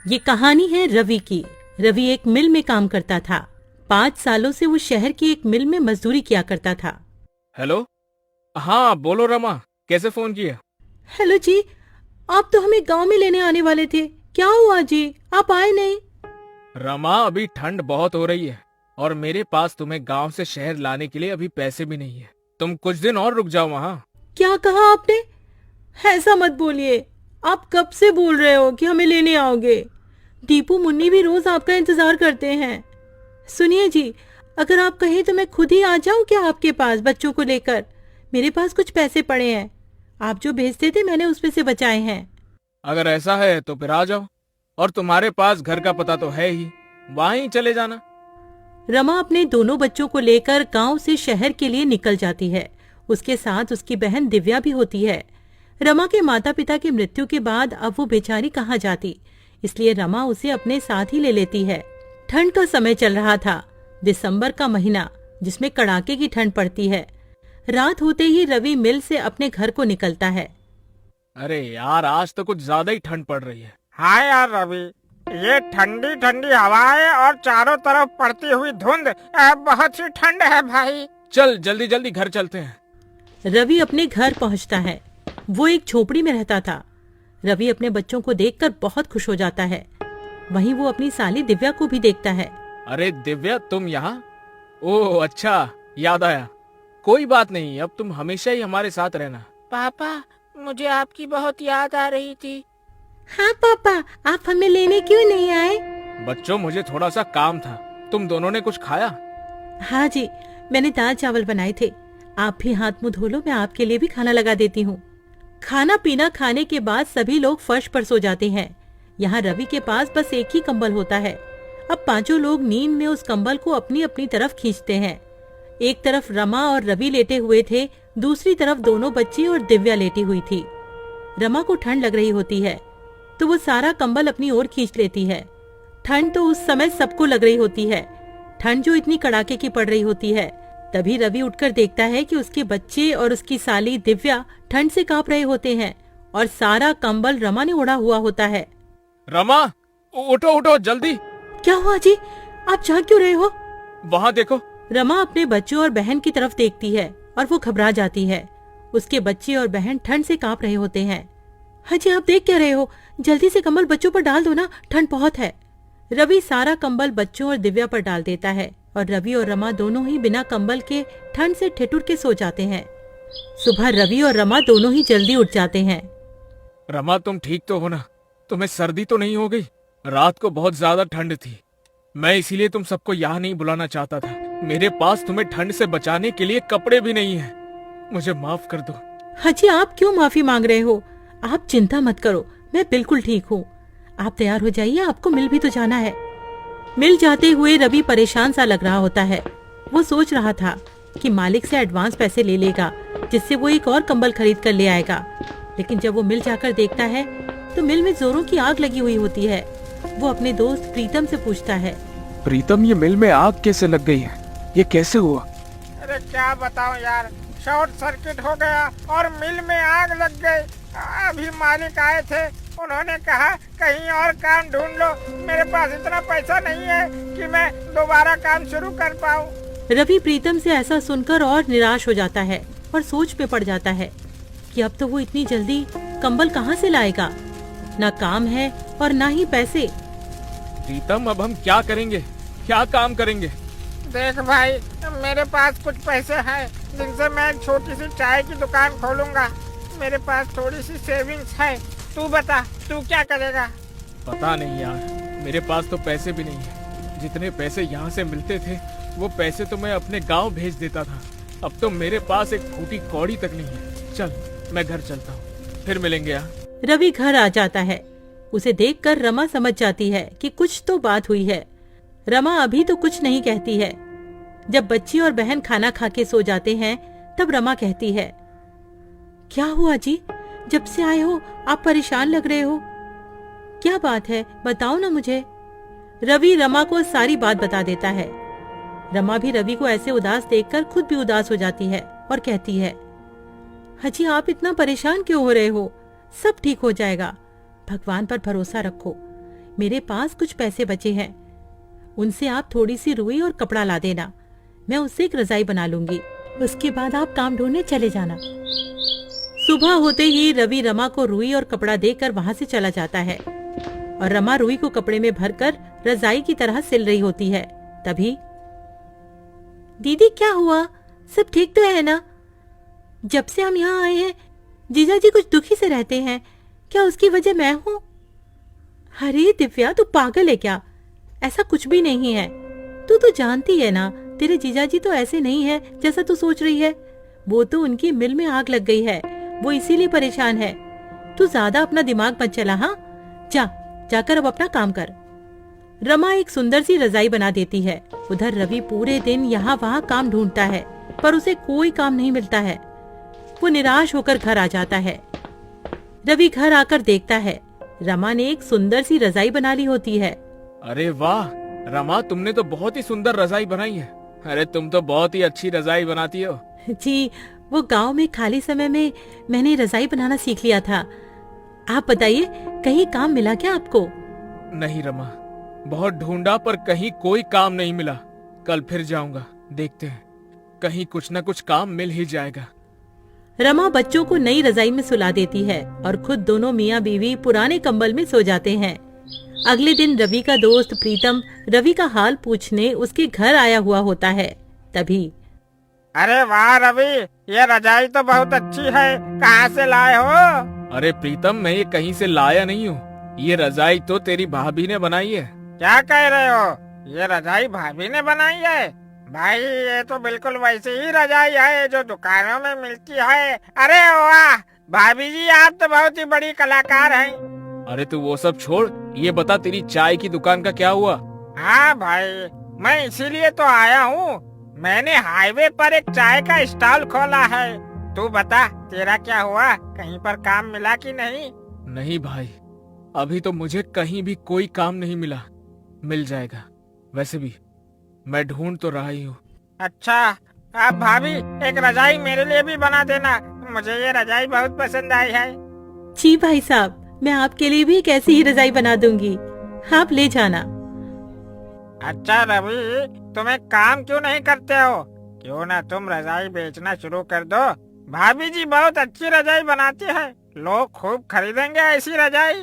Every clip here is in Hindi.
ये कहानी है रवि की। रवि एक मिल में काम करता था। 5 सालों से वो शहर की एक मिल में मजदूरी किया करता था। हेलो। हाँ बोलो रमा, कैसे फोन किया? हेलो जी, आप तो हमें गांव में लेने आने वाले थे, क्या हुआ जी, आप आए नहीं? रमा, अभी ठंड बहुत हो रही है और मेरे पास तुम्हें गांव से शहर लाने के लिए अभी पैसे भी नहीं है। तुम कुछ दिन और रुक जाओ वहाँ। क्या कहा आपने? ऐसा मत बोलिए। आप कब से बोल रहे हो कि हमें लेने आओगे? दीपू मुन्नी भी रोज आपका इंतजार करते हैं। सुनिए जी, अगर आप कहें तो मैं खुद ही आ जाऊं क्या आपके पास बच्चों को लेकर? मेरे पास कुछ पैसे पड़े हैं, आप जो भेजते थे मैंने उसमें से बचाए हैं। अगर ऐसा है तो फिर आ जाओ, और तुम्हारे पास घर का पता तो है ही, वहाँ ही चले जाना। रमा अपने दोनों बच्चों को लेकर गांव से शहर के लिए निकल जाती है। उसके साथ उसकी बहन दिव्या भी होती है। रमा के माता पिता की मृत्यु के बाद अब वो बेचारी कहाँ जाती, इसलिए रमा उसे अपने साथ ही ले लेती है। ठंड का समय चल रहा था, दिसंबर का महीना, जिसमें कड़ाके की ठंड पड़ती है। रात होते ही रवि मिल से अपने घर को निकलता है। अरे यार, आज तो कुछ ज्यादा ही ठंड पड़ रही है। हाँ यार रवि, ये ठंडी ठंडी हवाएं और चारों तरफ पड़ती हुई धुंध, बहुत ही ठंड है भाई। चल जल्दी जल्दी घर चलते हैं। रवि अपने घर पहुंचता है। वो एक झोपड़ी में रहता था। रवि अपने बच्चों को देखकर बहुत खुश हो जाता है। वहीं वो अपनी साली दिव्या को भी देखता है। अरे दिव्या, तुम यहाँ? ओह अच्छा, याद आया। कोई बात नहीं, अब तुम हमेशा ही हमारे साथ रहना। पापा, मुझे आपकी बहुत याद आ रही थी। हाँ पापा, आप हमें लेने क्यों नहीं आए? बच्चों, मुझे थोड़ा सा काम था। तुम दोनों ने कुछ खाया? हाँ जी, मैंने दाल चावल बनाए थे। आप भी हाथ मुंह धो लो, मैं आपके लिए भी खाना लगा देती हूँ। खाना पीना खाने के बाद सभी लोग फर्श पर सो जाते हैं। यहाँ रवि के पास बस एक ही कंबल होता है। अब पांचों लोग नींद में उस कंबल को अपनी अपनी तरफ खींचते हैं। एक तरफ रमा और रवि लेटे हुए थे, दूसरी तरफ दोनों बच्ची और दिव्या लेटी हुई थी। रमा को ठंड लग रही होती है तो वो सारा कंबल अपनी ओर खींच लेती है। ठंड तो उस समय सबको लग रही होती है, ठंड जो इतनी कड़ाके की पड़ रही होती है। तभी रवि उठकर देखता है कि उसके बच्चे और उसकी साली दिव्या ठंड से कांप रहे होते हैं और सारा कंबल रमा ने ओढ़ा हुआ होता है। रमा, उठो उठो जल्दी। क्या हुआ जी, आप जाग क्यों रहे हो? वहाँ देखो। रमा अपने बच्चों और बहन की तरफ देखती है और वो घबरा जाती है। उसके बच्चे और बहन ठंड से कांप रहे होते हैं। हाँ जी, आप देख क्या रहे हो? जल्दी से कंबल बच्चों पर डाल दो ना, ठंड बहुत है। रवि सारा कंबल बच्चों और दिव्या पर डाल देता है और रवि और रमा दोनों ही बिना कंबल के ठंड से ठिठुर के सो जाते हैं। सुबह रवि और रमा दोनों ही जल्दी उठ जाते हैं। रमा, तुम ठीक तो हो ना? तुम्हें सर्दी तो नहीं हो गई? रात को बहुत ज्यादा ठंड थी, मैं इसीलिए तुम सबको यहाँ नहीं बुलाना चाहता था। मेरे पास तुम्हें ठंड से बचाने के लिए कपड़े भी नहीं है, मुझे माफ कर दो। हाँ जी, आप क्यों माफी मांग रहे हो? आप चिंता मत करो, मैं बिल्कुल ठीक हूँ। आप तैयार हो जाइए, आपको मिल भी तो जाना है। मिल जाते हुए रवि परेशान सा लग रहा होता है। वो सोच रहा था कि मालिक से एडवांस पैसे ले लेगा, जिससे वो एक और कंबल खरीद कर ले आएगा। लेकिन जब वो मिल जाकर देखता है तो मिल में जोरों की आग लगी हुई होती है। वो अपने दोस्त प्रीतम से पूछता है, प्रीतम, ये मिल में आग कैसे लग गई है? ये कैसे हुआ? अरे क्या बताऊं यार, शॉर्ट सर्किट हो गया और मिल में आग लग गई। अभी मालिक आए थे, उन्होंने कहा कहीं और काम ढूंढ लो। मेरे पास इतना पैसा नहीं है कि मैं दोबारा काम शुरू कर पाऊं। रवि प्रीतम से ऐसा सुनकर और निराश हो जाता है और सोच में पड़ जाता है कि अब तो वो इतनी जल्दी कंबल कहाँ से लाएगा। ना काम है और ना ही पैसे। प्रीतम, अब हम क्या करेंगे? क्या काम करेंगे? देख भाई, मेरे पास कुछ पैसे हैं जिनसे मैं एक छोटी सी चाय की दुकान खोलूंगा। मेरे पास थोड़ी सी सेविंग्स है। तू बता, तू क्या करेगा? पता नहीं यार, मेरे पास तो पैसे भी नहीं है। जितने पैसे यहाँ से मिलते थे वो पैसे तो मैं अपने गांव भेज देता था। अब तो मेरे पास एक फूटी कौड़ी तक नहीं है। चल, मैं घर चलता हूँ, फिर मिलेंगे यार। रवि घर आ जाता है। उसे देखकर रमा समझ जाती है कि कुछ तो बात हुई है। रमा अभी तो कुछ नहीं कहती है। जब बच्ची और बहन खाना खा के सो जाते हैं तब रमा कहती है, क्या हुआ जी, जब से आए हो आप परेशान लग रहे हो, क्या बात है, बताओ ना मुझे। रवि रमा को सारी बात बता देता है। रमा भी रवि को ऐसे उदास देखकर खुद भी उदास हो जाती है और कहती है, हाजी आप इतना परेशान क्यों हो रहे हो? सब ठीक हो जाएगा, भगवान पर भरोसा रखो। मेरे पास कुछ पैसे बचे हैं, उनसे आप थोड़ी सी रुई और कपड़ा ला देना। मैं उससे एक रजाई बना लूंगी, उसके बाद आप काम ढूंढने चले जाना। सुबह होते ही रवि रमा को रुई और कपड़ा देकर वहां से चला जाता है और रमा रुई को कपड़े में भरकर रजाई की तरह सिल रही होती है। तभी, दीदी क्या हुआ, सब ठीक तो है ना? जब से हम यहाँ आए हैं जीजा जी कुछ दुखी से रहते हैं, क्या उसकी वजह मैं हूँ? अरे दिव्या, तू पागल है क्या? ऐसा कुछ भी नहीं है। तू तो जानती है ना, तेरे जीजा जी तो ऐसे नहीं है जैसा तू सोच रही है। वो तो उनकी मिल में आग लग गई है, वो इसीलिए परेशान है। तू ज्यादा अपना दिमाग मत चला। हाँ, जाकर अब अपना काम कर। रमा एक सुंदर सी रजाई बना देती है। उधर रवि पूरे दिन यहाँ वहाँ काम ढूंढता है, पर उसे कोई काम नहीं मिलता है। वो निराश होकर घर आ जाता है। रवि घर आकर देखता है रमा ने एक सुंदर सी रजाई बना ली होती है। अरे वाह रमा, तुमने तो बहुत ही सुंदर रजाई बनाई है। अरे तुम तो बहुत ही अच्छी रजाई बनाती हो। जी, वो गांव में खाली समय में मैंने रजाई बनाना सीख लिया था। आप बताइए, कहीं काम मिला क्या आपको? नहीं रमा, बहुत ढूंढा पर कहीं कोई काम नहीं मिला। कल फिर जाऊंगा, देखते हैं, कहीं कुछ न कुछ काम मिल ही जाएगा। रमा बच्चों को नई रजाई में सुला देती है और खुद दोनों मियाँ बीवी पुराने कंबल में सो जाते हैं। अगले दिन रवि का दोस्त प्रीतम रवि का हाल पूछने उसके घर आया हुआ होता है। तभी, अरे वाह रवि, ये रजाई तो बहुत अच्छी है, कहाँ से लाए हो? अरे प्रीतम, मैं ये कहीं से लाया नहीं हूँ। ये रजाई तो तेरी भाभी ने बनाई है। क्या कह रहे हो? ये रजाई भाभी ने बनाई है? भाई, ये तो बिल्कुल वैसी ही रजाई है जो दुकानों में मिलती है। अरे वाह भाभी जी, आप तो बहुत ही बड़ी कलाकार हैं। अरे तू वो सब छोड़, ये बता तेरी चाय की दुकान का क्या हुआ? हाँ भाई, मैं इसीलिए तो आया हूँ। मैंने हाईवे पर एक चाय का स्टॉल खोला है। तू बता, तेरा क्या हुआ? कहीं पर काम मिला कि नहीं? नहीं भाई, अभी तो मुझे कहीं भी कोई काम नहीं मिला। मिल जाएगा, वैसे भी मैं ढूंढ तो रहा ही हूँ। अच्छा, अब भाभी एक रजाई मेरे लिए भी बना देना, मुझे ये रजाई बहुत पसंद आई है। जी भाई साहब, मैं आपके लिए भी एक ऐसी ही रजाई बना दूंगी, आप ले जाना। अच्छा रवि, तुम एक काम क्यों नहीं करते हो? क्यों ना तुम रजाई बेचना शुरू कर दो। भाभी जी बहुत अच्छी रजाई बनाती है, लोग खूब खरीदेंगे ऐसी रजाई।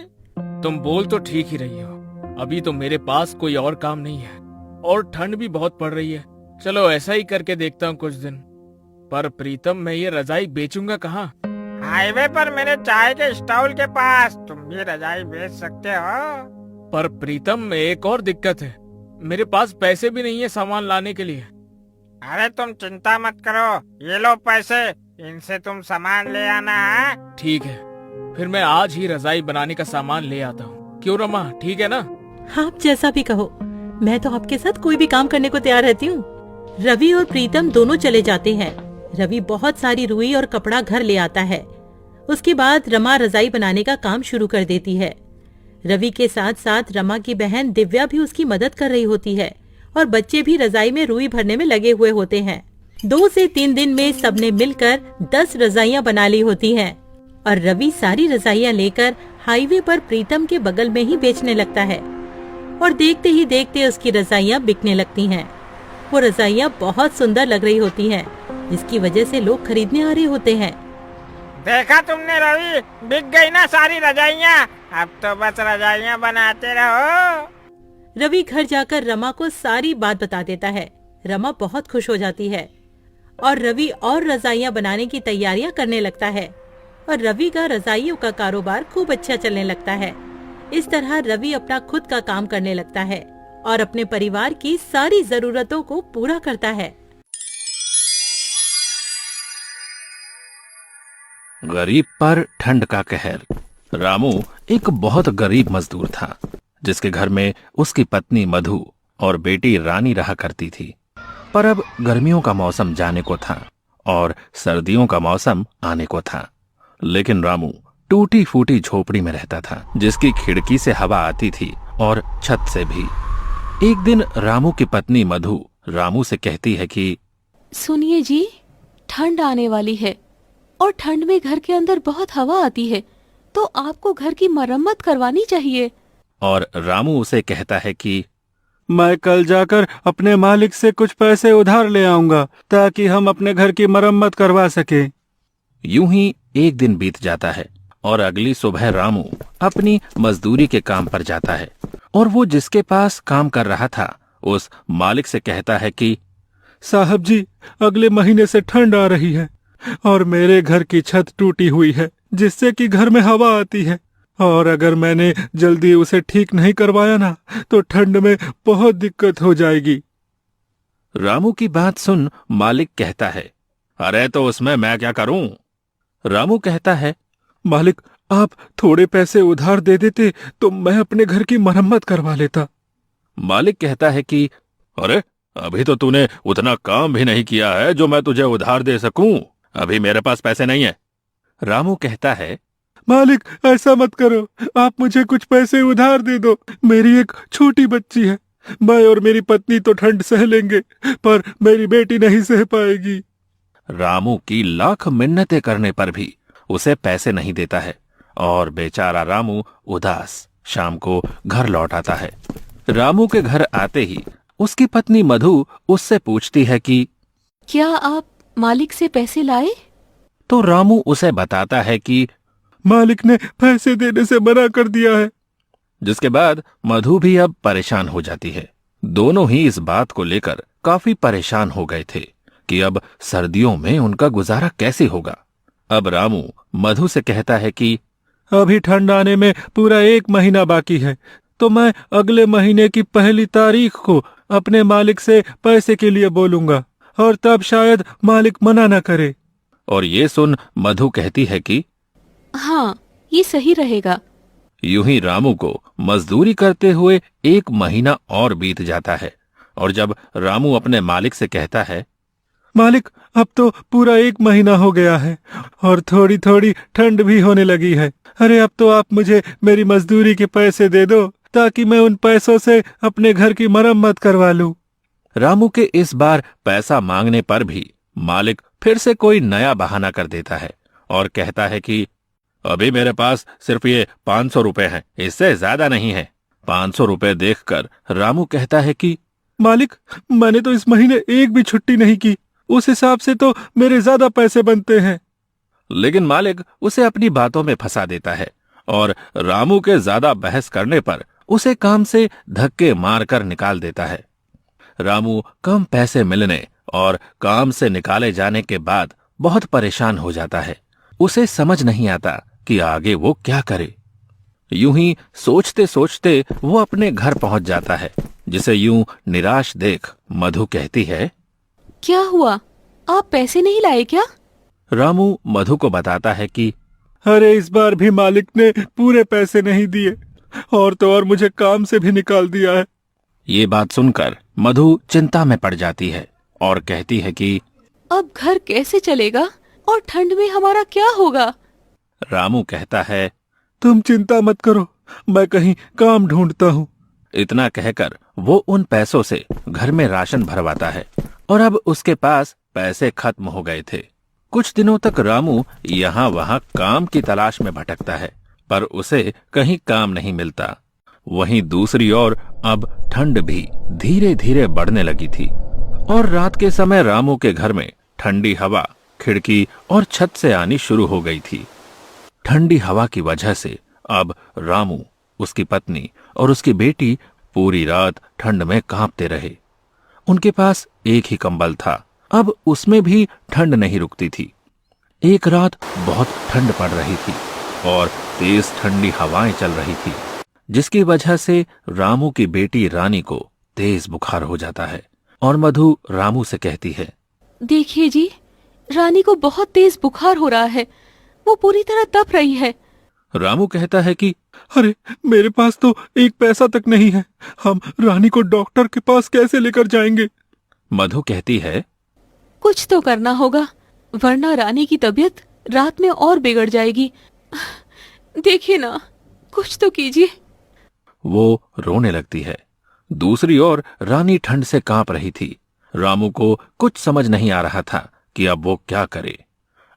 तुम बोल तो ठीक ही रही हो, अभी तो मेरे पास कोई और काम नहीं है और ठंड भी बहुत पड़ रही है। चलो ऐसा ही करके देखता हूँ कुछ दिन। पर प्रीतम, मैं ये रजाई बेचूंगा कहाँ? हाईवे पर मेरे चाय के स्टॉल के पास तुम भी रजाई बेच सकते हो। पर प्रीतम, एक और दिक्कत है, मेरे पास पैसे भी नहीं है सामान लाने के लिए। अरे तुम चिंता मत करो, ये लो पैसे, इनसे तुम सामान ले आना है। ठीक है, फिर मैं आज ही रजाई बनाने का सामान ले आता हूँ। क्यों रमा, ठीक है ना? आप जैसा भी कहो, मैं तो आपके साथ कोई भी काम करने को तैयार रहती हूँ। रवि और प्रीतम दोनों चले जाते हैं। रवि बहुत सारी रुई और कपड़ा घर ले आता है। उसके बाद रमा रजाई बनाने का काम शुरू कर देती है। रवि के साथ साथ रमा की बहन दिव्या भी उसकी मदद कर रही होती है और बच्चे भी रजाई में रुई भरने में लगे हुए होते हैं। 2 से 3 दिन में सबने मिलकर 10 रजाइयां बना ली होती हैं और रवि सारी रजाइयां लेकर हाईवे पर प्रीतम के बगल में ही बेचने लगता है और देखते ही देखते उसकी रजाइयां बिकने लगती हैं। वो रजाइयां बहुत सुंदर लग रही होती हैं, जिसकी वजह से लोग खरीदने आ रहे होते हैं। देखा तुमने रवि, बिक गई ना सारी रजाइयाँ। अब तो बस रजाइयाँ बनाते रहो। रवि घर जाकर रमा को सारी बात बता देता है। रमा बहुत खुश हो जाती है और रवि और रजाइयां बनाने की तैयारियां करने लगता है और रवि का रजाइयों का कारोबार खूब अच्छा चलने लगता है। इस तरह रवि अपना खुद का काम करने लगता है और अपने परिवार की सारी जरूरतों को पूरा करता है। गरीब पर ठंड का कहर। रामू एक बहुत गरीब मजदूर था, जिसके घर में उसकी पत्नी मधु और बेटी रानी रहा करती थी। पर अब गर्मियों का मौसम जाने को था और सर्दियों का मौसम आने को था। लेकिन रामू टूटी फूटी झोपड़ी में रहता था, जिसकी खिड़की से हवा आती थी और छत से भी। एक दिन रामू की पत्नी मधु रामू से कहती है कि सुनिए जी, ठंड आने वाली है और ठंड में घर के अंदर बहुत हवा आती है, तो आपको घर की मरम्मत करवानी चाहिए। और रामू उसे कहता है कि मैं कल जाकर अपने मालिक से कुछ पैसे उधार ले आऊंगा ताकि हम अपने घर की मरम्मत करवा सके। यूं ही एक दिन बीत जाता है और अगली सुबह रामू अपनी मजदूरी के काम पर जाता है और वो जिसके पास काम कर रहा था उस मालिक से कहता है कि साहब जी, अगले महीने से ठंड आ रही है और मेरे घर की छत टूटी हुई है जिससे कि घर में हवा आती है, और अगर मैंने जल्दी उसे ठीक नहीं करवाया ना तो ठंड में बहुत दिक्कत हो जाएगी। रामू की बात सुन मालिक कहता है, अरे तो उसमें मैं क्या करूं? रामू कहता है, मालिक आप थोड़े पैसे उधार दे देते तो मैं अपने घर की मरम्मत करवा लेता। मालिक कहता है कि अरे अभी तो तूने उतना काम भी नहीं किया है जो मैं तुझे उधार दे सकूं, अभी मेरे पास पैसे नहीं है। रामू कहता है, मालिक ऐसा मत करो, आप मुझे कुछ पैसे उधार दे दो, मेरी एक छोटी बच्ची है, मैं और मेरी पत्नी तो ठंड सह लेंगे पर मेरी बेटी नहीं सह पाएगी। रामू की लाख मिन्नतें करने पर भी उसे पैसे नहीं देता है और बेचारा रामू उदास शाम को घर लौट आता है। रामू के घर आते ही उसकी पत्नी मधु उससे पूछती है कि क्या आप मालिक से पैसे लाए? तो रामू उसे बताता है कि मालिक ने पैसे देने से मना कर दिया है। जिसके बाद मधु भी अब परेशान हो जाती है। दोनों ही इस बात को लेकर काफी परेशान हो गए थे कि अब सर्दियों में उनका गुजारा कैसे होगा। अब रामू मधु से कहता है कि अभी ठंड आने में पूरा 1 महीना बाकी है, तो मैं अगले महीने की 1 तारीख को अपने मालिक से पैसे के लिए बोलूंगा और तब शायद मालिक मना न करे। और ये सुन मधु कहती है कि हाँ, ये सही रहेगा। यूं ही रामू को मजदूरी करते हुए 1 महीना और बीत जाता है और जब रामू अपने मालिक से कहता है, मालिक अब तो पूरा 1 महीना हो गया है और थोड़ी थोड़ी ठंड भी होने लगी है, अरे अब तो आप मुझे मेरी मजदूरी के पैसे दे दो ताकि मैं उन पैसों से अपने घर की मरम्मत करवा लूं। रामू के इस बार पैसा मांगने पर भी मालिक फिर से कोई नया बहाना कर देता है और कहता है कि अभी मेरे पास सिर्फ ये 500 रुपए हैं, इससे ज्यादा नहीं है। 500 रुपए देखकर रामू कहता है कि मालिक मैंने तो इस महीने एक भी छुट्टी नहीं की, उस हिसाब से तो मेरे ज्यादा पैसे बनते हैं। लेकिन मालिक उसे अपनी बातों में फंसा देता है और रामू के ज्यादा बहस करने पर उसे काम से धक्के मारकर निकाल देता है। रामू कम पैसे मिलने और काम से निकाले जाने के बाद बहुत परेशान हो जाता है। उसे समझ नहीं आता कि आगे वो क्या करे। यूं ही सोचते सोचते वो अपने घर पहुंच जाता है, जिसे यूं निराश देख मधु कहती है, क्या हुआ, आप पैसे नहीं लाए क्या? रामू मधु को बताता है कि अरे इस बार भी मालिक ने पूरे पैसे नहीं दिए और तो और मुझे काम से भी निकाल दिया है। ये बात सुनकर मधु चिंता में पड़ जाती है और कहती है कि अब घर कैसे चलेगा और ठंड में हमारा क्या होगा? रामू कहता है, तुम चिंता मत करो, मैं कहीं काम ढूंढता हूँ। इतना कहकर वो उन पैसों से घर में राशन भरवाता है और अब उसके पास पैसे खत्म हो गए थे। कुछ दिनों तक रामू यहाँ वहाँ काम की तलाश में भटकता है पर उसे कहीं काम नहीं मिलता। वहीं दूसरी ओर अब ठंड भी धीरे धीरे बढ़ने लगी थी और रात के समय रामू के घर में ठंडी हवा खिड़की और छत से आनी शुरू हो गई थी। ठंडी हवा की वजह से अब रामू, उसकी पत्नी और उसकी बेटी पूरी रात ठंड में कांपते रहे। उनके पास एक ही कंबल था, अब उसमें भी ठंड नहीं रुकती थी। एक रात बहुत ठंड पड़ रही थी और तेज ठंडी हवाएं चल रही थी, जिसकी वजह से रामू की बेटी रानी को तेज बुखार हो जाता है और मधु रामू से कहती है, देखिए जी, रानी को बहुत तेज बुखार हो रहा है, वो पूरी तरह तप रही है। रामू कहता है कि अरे मेरे पास तो 1 पैसा तक नहीं है, हम रानी को डॉक्टर के पास कैसे लेकर जाएंगे? मधु कहती है, कुछ तो करना होगा वरना रानी की तबीयत रात में और बिगड़ जाएगी। देखिए ना, कुछ तो कीजिए। वो रोने लगती है। दूसरी ओर रानी ठंड से कांप रही थी। रामू को कुछ समझ नहीं आ रहा था कि अब वो क्या करे।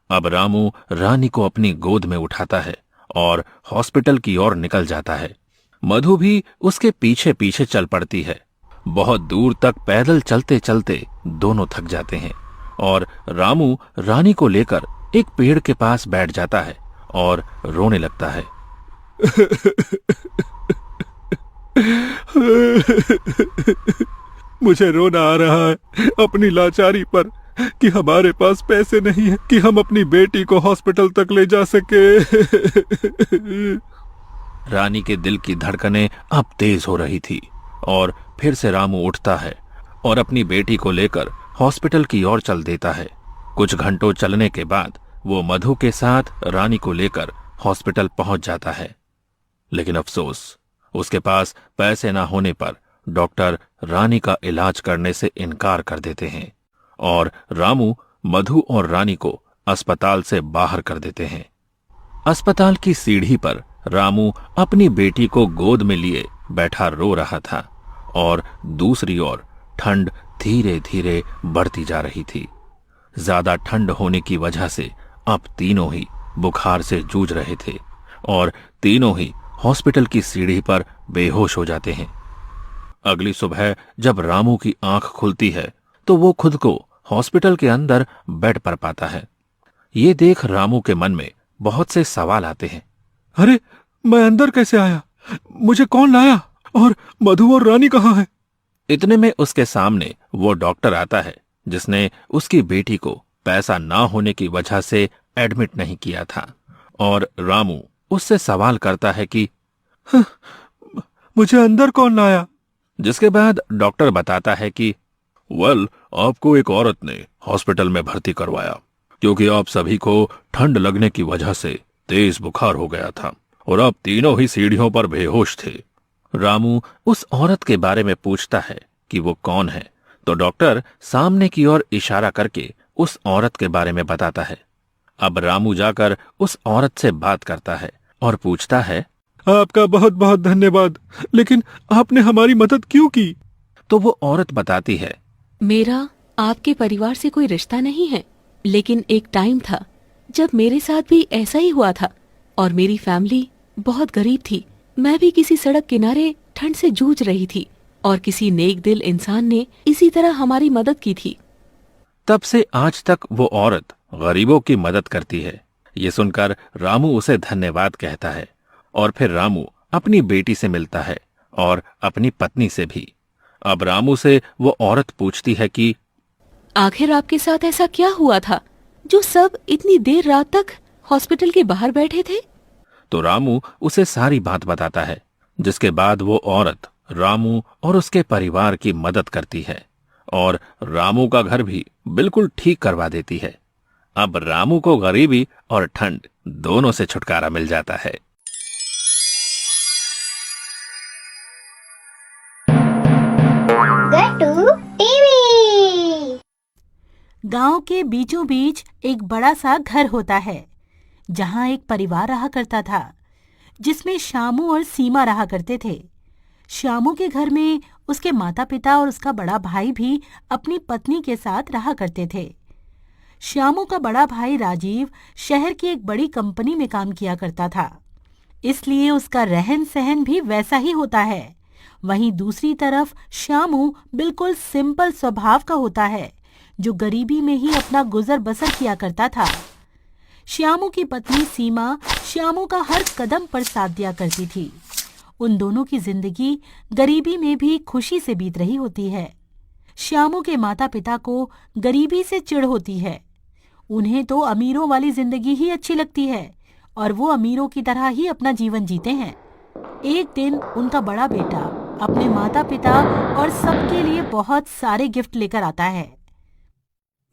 अब रामू रानी को अपनी गोद में उठाता है और हॉस्पिटल की ओर निकल जाता है। मधु भी उसके पीछे पीछे चल पड़ती है। बहुत दूर तक पैदल चलते चलते दोनों थक जाते हैं और रामू रानी को लेकर एक पेड़ के पास बैठ जाता है और रोने लगता है। मुझे रोना आ रहा है अपनी लाचारी पर कि हमारे पास पैसे नहीं है कि हम अपनी बेटी को हॉस्पिटल तक ले जा सके। रानी के दिल की धड़कनें अब तेज हो रही थी और फिर से रामू उठता है और अपनी बेटी को लेकर हॉस्पिटल की ओर चल देता है। कुछ घंटों चलने के बाद वो मधु के साथ रानी को लेकर हॉस्पिटल पहुंच जाता है। लेकिन अफसोस, उसके पास पैसे न होने पर डॉक्टर रानी का इलाज करने से इनकार कर देते हैं और रामू, मधु और रानी को अस्पताल से बाहर कर देते हैं। अस्पताल की सीढ़ी पर रामू अपनी बेटी को गोद में लिए बैठा रो रहा था और दूसरी ओर ठंड धीरे धीरे बढ़ती जा रही थी। ज्यादा ठंड होने की वजह से अब तीनों ही बुखार से जूझ रहे थे और तीनों ही हॉस्पिटल की सीढ़ी पर बेहोश हो जाते हैं। अगली सुबह जब रामू की आंख खुलती है तो वो खुद को हॉस्पिटल के अंदर बेड पर पाता है। ये देख रामू के मन में बहुत से सवाल आते हैं। अरे, मैं अंदर कैसे आया? मुझे कौन लाया? और मधु और रानी कहाँ है? इतने में उसके सामने वो डॉक्टर आता है जिसने उसकी बेटी को पैसा ना होने की वजह से एडमिट नहीं किया था और रामू उससे सवाल करता है कि मुझे अंदर कौन लाया? जिसके बाद डॉक्टर बताता है कि आपको एक औरत ने हॉस्पिटल में भर्ती करवाया क्योंकि आप सभी को ठंड लगने की वजह से तेज बुखार हो गया था और आप तीनों ही सीढ़ियों पर बेहोश थे। रामू उस औरत के बारे में पूछता है कि वो कौन है, तो डॉक्टर सामने की ओर इशारा करके उस औरत के बारे में बताता है। अब रामू जाकर उस औरत से बात करता है और पूछता है, आपका बहुत बहुत धन्यवाद, लेकिन आपने हमारी मदद क्यों की? तो वो औरत बताती है, मेरा आपके परिवार से कोई रिश्ता नहीं है, लेकिन एक टाइम था जब मेरे साथ भी ऐसा ही हुआ था और मेरी फैमिली बहुत गरीब थी। मैं भी किसी सड़क किनारे ठंड से जूझ रही थी और किसी नेक दिल इंसान ने इसी तरह हमारी मदद की थी। तब से आज तक वो औरत गरीबों की मदद करती है। ये सुनकर रामू उसे धन्यवाद कहता है और फिर रामू अपनी बेटी से मिलता है और अपनी पत्नी से भी। अब रामू से वो औरत पूछती है कि आखिर आपके साथ ऐसा क्या हुआ था जो सब इतनी देर रात तक हॉस्पिटल के बाहर बैठे थे? तो रामू उसे सारी बात बताता है, जिसके बाद वो औरत रामू और उसके परिवार की मदद करती है और रामू का घर भी बिल्कुल ठीक करवा देती है। अब रामू को गरीबी और ठंड दोनों से छुटकारा मिल जाता है। गांव के बीचों बीच एक बड़ा सा घर होता है जहां एक परिवार रहा करता था जिसमें श्यामू और सीमा रहा करते थे। श्यामू के घर में उसके माता पिता और उसका बड़ा भाई भी अपनी पत्नी के साथ रहा करते थे। श्यामू का बड़ा भाई राजीव शहर की एक बड़ी कंपनी में काम किया करता था, इसलिए उसका रहन सहन भी वैसा ही होता है। वहीं दूसरी तरफ श्यामू बिल्कुल सिंपल स्वभाव का होता है जो गरीबी में ही अपना गुजर बसर किया करता था। श्यामू की पत्नी सीमा श्यामू का हर कदम पर साथ दिया करती थी। उन दोनों की जिंदगी गरीबी में भी खुशी से बीत रही होती है। श्यामू के माता पिता को गरीबी से चिढ़ होती है। उन्हें तो अमीरों वाली जिंदगी ही अच्छी लगती है और वो अमीरों की तरह ही अपना जीवन जीते हैं। एक दिन उनका बड़ा बेटा अपने माता पिता और सबके लिए बहुत सारे गिफ्ट लेकर आता है।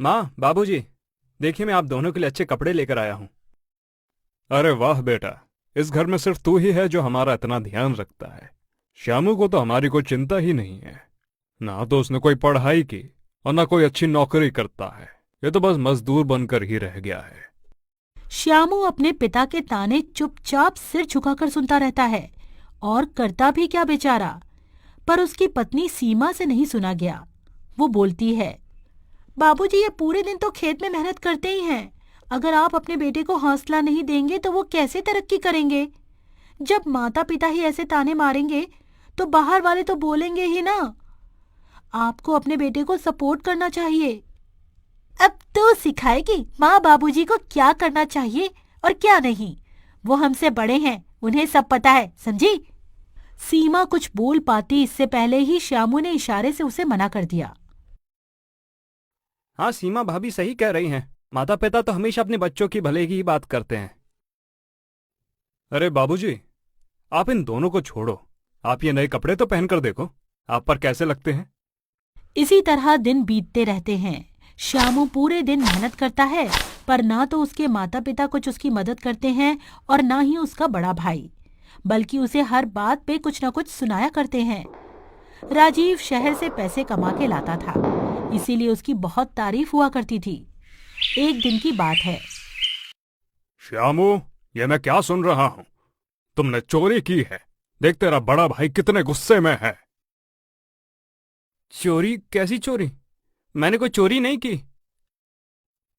माँ, बाबूजी, देखिए मैं आप दोनों के लिए अच्छे कपड़े लेकर आया हूँ। अरे वाह बेटा, इस घर में सिर्फ तू ही है जो हमारा इतना ध्यान रखता है। श्यामू को तो हमारी कोई चिंता ही नहीं है। ना तो उसने कोई पढ़ाई की और ना कोई अच्छी नौकरी करता है। ये तो बस मजदूर बनकर ही रह गया है। श्यामू अपने पिता के ताने चुपचाप सिर झुकाकर सुनता रहता है और करता भी क्या बेचारा। पर उसकी पत्नी सीमा से नहीं सुना गया। वो बोलती है, बाबूजी, ये पूरे दिन तो खेत में मेहनत करते ही हैं। अगर आप अपने बेटे को हौसला नहीं देंगे तो वो कैसे तरक्की करेंगे? जब माता पिता ही ऐसे ताने मारेंगे तो बाहर वाले तो बोलेंगे ही ना। आपको अपने बेटे को सपोर्ट करना चाहिए। अब तो सिखाएगी माँ बाबूजी को क्या करना चाहिए और क्या नहीं। वो हमसे बड़े हैं, उन्हें सब पता है, समझी? सीमा कुछ बोल पाती इससे पहले ही श्यामू ने इशारे से उसे मना कर दिया। हाँ, सीमा भाभी सही कह रही हैं। माता पिता तो हमेशा अपने बच्चों की भले की ही बात करते हैं। अरे बाबूजी, आप इन दोनों को छोड़ो। आप ये नए कपड़े तो पहनकर देखो, आप पर कैसे लगते हैं। इसी तरह दिन बीतते रहते हैं। श्यामू पूरे दिन मेहनत करता है, पर ना तो उसके माता पिता कुछ उसकी मदद करते हैं और ना ही उसका बड़ा भाई, बल्कि उसे हर बात पे कुछ न कुछ सुनाया करते हैं। राजीव शहर से पैसे कमा के लाता था, इसीलिए उसकी बहुत तारीफ हुआ करती थी। एक दिन की बात है। श्यामू, ये मैं क्या सुन रहा हूं? तुमने चोरी की है। देख तेरा बड़ा भाई कितने गुस्से में है। चोरी? कैसी चोरी? मैंने कोई चोरी नहीं की।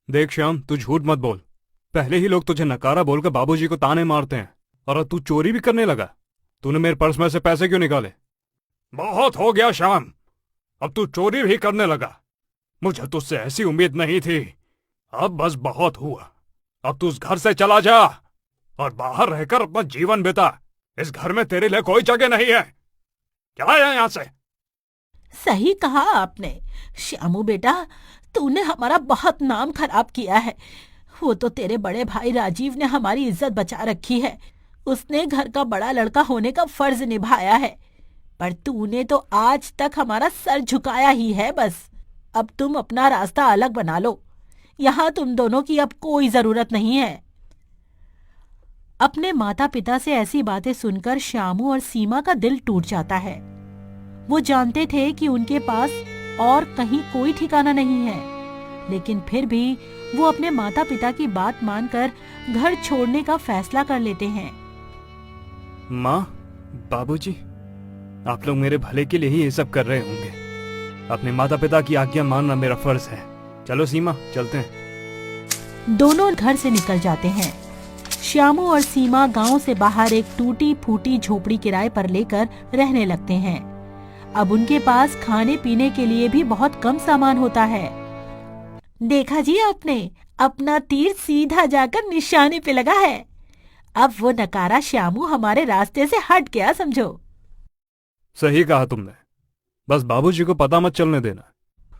देख श्याम, तू झूठ मत बोल। पहले ही लोग तुझे नकारा बोलकर बाबूजी को ताने मारते हैं, और अब तू चोरी भी करने लगा। तूने मेरे पर्स में से पैसे क्यों निकाले? बहुत हो गया श्याम, अब तू चोरी भी करने लगा। मुझे तुझसे ऐसी उम्मीद नहीं थी। अब बस बहुत हुआ। अब तू उस घर से चला जा और बाहर रहकर अपना जीवन बिता। इस घर में तेरे लिए कोई जगह नहीं है। चला जा यहां से। सही कहा आपने श्यामू बेटा, तूने हमारा बहुत नाम खराब किया है। वो तो तेरे बड़े भाई राजीव ने हमारी इज्जत बचा रखी है। उसने घर का बड़ा लड़का होने का फर्ज निभाया है, पर तूने तो आज तक हमारा सर झुकाया ही है। बस अब तुम अपना रास्ता अलग बना लो। यहाँ तुम दोनों की अब कोई जरूरत नहीं है। अपने माता पिता से ऐसी बातें सुनकर श्यामू और सीमा का दिल टूट जाता है। वो जानते थे कि उनके पास और कहीं कोई ठिकाना नहीं है, लेकिन फिर भी वो अपने माता पिता की बात मानकर घर छोड़ने का फैसला कर लेते हैं। माँ, बाबूजी, आप लोग मेरे भले के लिए ही ये सब कर रहे होंगे। अपने माता पिता की आज्ञा मानना मेरा फर्ज है। चलो सीमा, चलते हैं। दोनों घर से निकल जाते हैं। श्यामू और सीमा गांव से बाहर एक टूटी फूटी झोपड़ी किराए पर लेकर रहने लगते हैं। अब उनके पास खाने पीने के लिए भी बहुत कम सामान होता है। देखा जी आपने, अपना तीर सीधा जाकर निशाने पे लगा है। अब वो नकारा श्यामू हमारे रास्ते से हट गया, समझो। सही कहा तुमने, बस बाबूजी को पता मत चलने देना।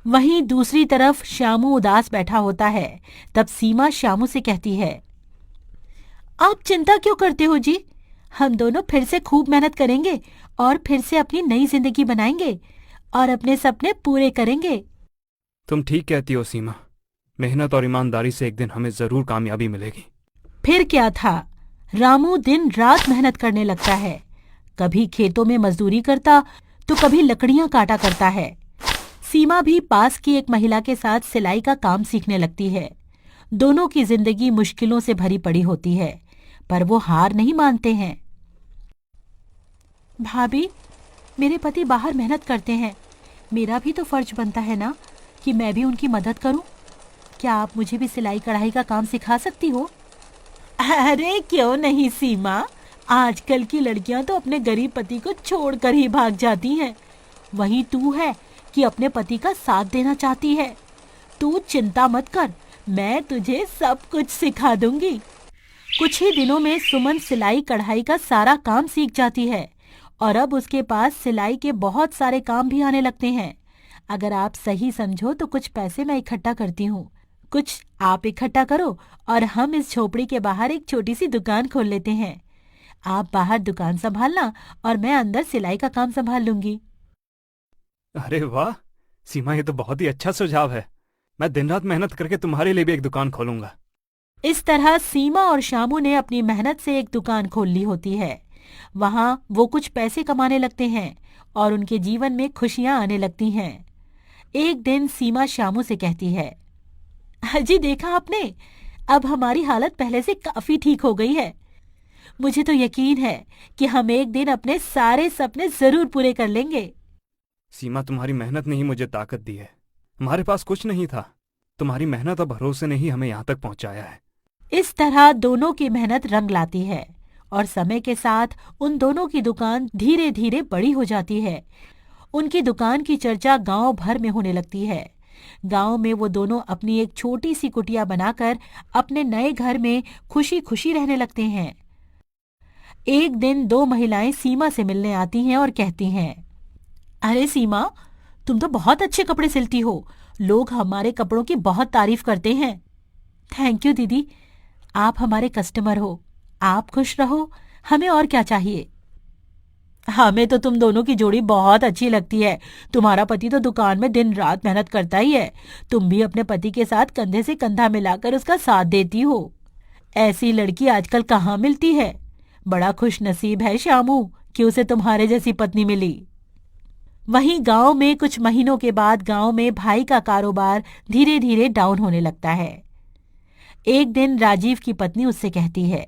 वहीं दूसरी तरफ श्यामू उदास बैठा होता है। तब सीमा श्यामू से कहती है, आप चिंता क्यों करते हो जी? हम दोनों फिर से खूब मेहनत करेंगे और फिर से अपनी नई जिंदगी बनाएंगे और अपने सपने पूरे करेंगे। तुम ठीक कहती हो सीमा। मेहनत और ईमानदारी से एक दिन हमें जरूर कामयाबी मिलेगी। फिर क्या था, रामू दिन रात मेहनत करने लगता है। कभी खेतों में मजदूरी करता तो कभी लकड़ियां काटा करता है। सीमा भी पास की एक महिला के साथ सिलाई का काम सीखने लगती है। दोनों की जिंदगी मुश्किलों से भरी पड़ी होती है, पर वो हार नहीं मानते हैं। भाभी, मेरे पति बाहर मेहनत करते हैं, मेरा भी तो फर्ज बनता है ना कि मैं भी उनकी मदद करूं। क्या आप मुझे भी सिलाई कढ़ाई का काम सिखा सकती हो? अरे क्यों नहीं सीमा, आजकल की लड़कियां तो अपने गरीब पति को छोड़कर ही भाग जाती हैं। वहीं तू है कि अपने पति का साथ देना चाहती है। तू चिंता मत कर, मैं तुझे सब कुछ सिखा दूंगी। कुछ ही दिनों में सुमन सिलाई कढ़ाई का सारा काम सीख जाती है और अब उसके पास सिलाई के बहुत सारे काम भी आने लगते हैं। अगर आप सही समझो तो कुछ पैसे मैं इकट्ठा करती हूँ, कुछ आप इकट्ठा करो और हम इस झोपड़ी के बाहर एक छोटी सी दुकान खोल लेते हैं। आप बाहर दुकान संभालना और मैं अंदर सिलाई का काम संभाल लूंगी। अरे वाह सीमा, ये तो बहुत ही अच्छा सुझाव है। मैं दिन रात मेहनत करके तुम्हारे लिए भी एक दुकान खोलूंगा। इस तरह सीमा और श्यामू ने अपनी मेहनत से एक दुकान खोल ली होती है। वहां वो कुछ पैसे कमाने लगते हैं और उनके जीवन में खुशियां आने लगती हैं। एक दिन सीमा श्यामू से कहती है, जी देखा आपने, अब हमारी हालत पहले से काफी ठीक हो गई है। मुझे तो यकीन है कि हम एक दिन अपने सारे सपने जरूर पूरे कर लेंगे। सीमा, तुम्हारी मेहनत ने ही मुझे ताकत दी है। हमारे पास कुछ नहीं था, तुम्हारी मेहनत और भरोसे ने ही हमें यहाँ तक पहुँचाया है। इस तरह दोनों की मेहनत रंग लाती है और समय के साथ उन दोनों की दुकान धीरे धीरे बड़ी हो जाती है। उनकी दुकान की चर्चा गांव भर में होने लगती है। गांव में वो दोनों अपनी एक छोटी सी कुटिया बनाकर अपने नए घर में खुशी खुशी रहने लगते हैं। एक दिन दो महिलाएं सीमा से मिलने आती हैं और कहती हैं, अरे सीमा, तुम तो बहुत अच्छे कपड़े सिलती हो। लोग हमारे कपड़ों की बहुत तारीफ करते हैं। थैंक यू दीदी, आप हमारे कस्टमर हो। आप खुश रहो, हमें और क्या चाहिए। हमें तो तुम दोनों की जोड़ी बहुत अच्छी लगती है। तुम्हारा पति तो दुकान में दिन रात मेहनत करता ही है। तुम भी अपने पति के साथ कंधे से कंधा मिलाकर उसका साथ देती हो। ऐसी लड़की आजकल कहाँ मिलती है। बड़ा खुश नसीब है श्यामू कि उसे तुम्हारे जैसी पत्नी मिली। वहीं गांव में कुछ महीनों के बाद गांव में भाई का कारोबार धीरे धीरे डाउन होने लगता है। एक दिन राजीव की पत्नी उससे कहती है,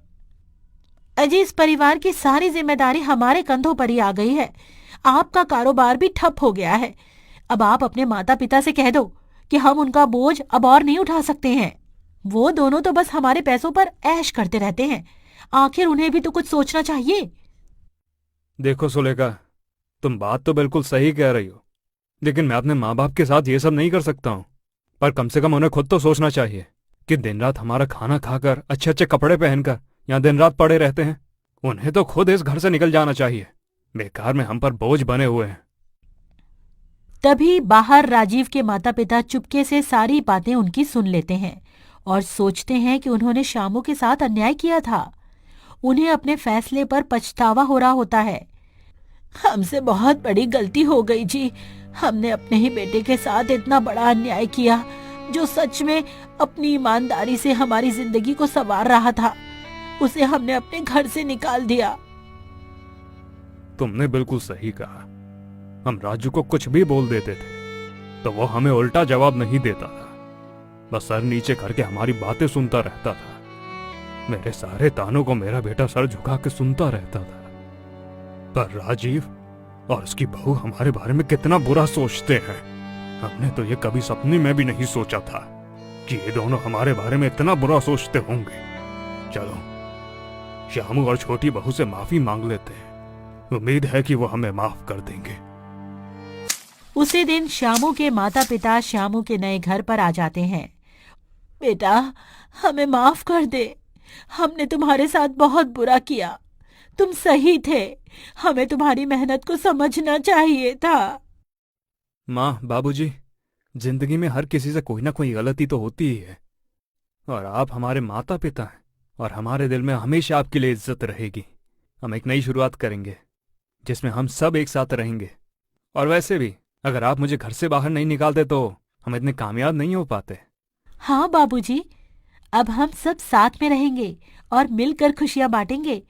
अजी, इस परिवार की सारी जिम्मेदारी हमारे कंधों पर ही आ गई है। आपका कारोबार भी ठप हो गया है। अब आप अपने माता पिता से कह दो कि हम उनका बोझ अब और नहीं उठा सकते हैं। वो दोनों तो बस हमारे पैसों पर ऐश करते रहते हैं। आखिर उन्हें भी तो कुछ सोचना चाहिए। देखो सुलेखा, तुम बात तो बिल्कुल सही कह रही हो, लेकिन मैं अपने माँ बाप के साथ ये सब नहीं कर सकता हूँ। पर कम से कम उन्हें खुद तो सोचना चाहिए कि दिन रात हमारा खाना खाकर अच्छे अच्छे कपड़े पहनकर यहाँ दिन रात पड़े रहते हैं। उन्हें तो खुद इस घर से निकल जाना चाहिए। बेकार में हम पर बोझ बने हुए हैं। तभी बाहर राजीव के माता पिता चुपके से सारी बातें उनकी सुन लेते हैं और सोचते हैं कि उन्होंने श्यामू के साथ अन्याय किया था। उन्हें अपने फैसले पर पछतावा हो रहा होता है। हमसे बहुत बड़ी गलती हो गई जी। हमने अपने ही बेटे के साथ इतना बड़ा अन्याय किया, जो सच में अपनी ईमानदारी से हमारी जिंदगी को संवार रहा था। उसे हमने अपने घर से निकाल दिया। तुमने बिल्कुल सही कहा। हम राजू को कुछ भी बोल देते थे तो वो हमें उल्टा जवाब नहीं देता था, बस सर नीचे करके हमारी बातें सुनता रहता था। मेरे सारे तानों को मेरा बेटा सर झुका के सुनता रहता था। पर राजीव और उसकी बहू हमारे बारे में कितना बुरा सोचते हैं। हमने तो ये कभी सपने में भी नहीं सोचा था कि ये दोनों हमारे बारे में इतना बुरा सोचते होंगे। चलो श्यामू और छोटी बहू से माफी मांग लेते हैं। उम्मीद है कि वो हमें माफ कर देंगे। उसी दिन श्यामू के माता पिता श्यामू के नए घर पर आ जाते हैं। बेटा, हमें माफ कर दे। हमने तुम्हारे साथ बहुत बुरा किया। तुम सही थे। हमें तुम्हारी मेहनत को समझना चाहिए था। माँ, बाबूजी, जिंदगी में हर किसी से कोई ना कोई गलती तो होती ही है, और आप हमारे माता पिता हैं और हमारे दिल में हमेशा आपके लिए इज्जत रहेगी। हम एक नई शुरुआत करेंगे जिसमें हम सब एक साथ रहेंगे। और वैसे भी अगर आप मुझे घर से बाहर नहीं निकालते तो हम इतने कामयाब नहीं हो पाते। हाँ बाबूजी, अब हम सब साथ में रहेंगे और मिलकर खुशियां बांटेंगे।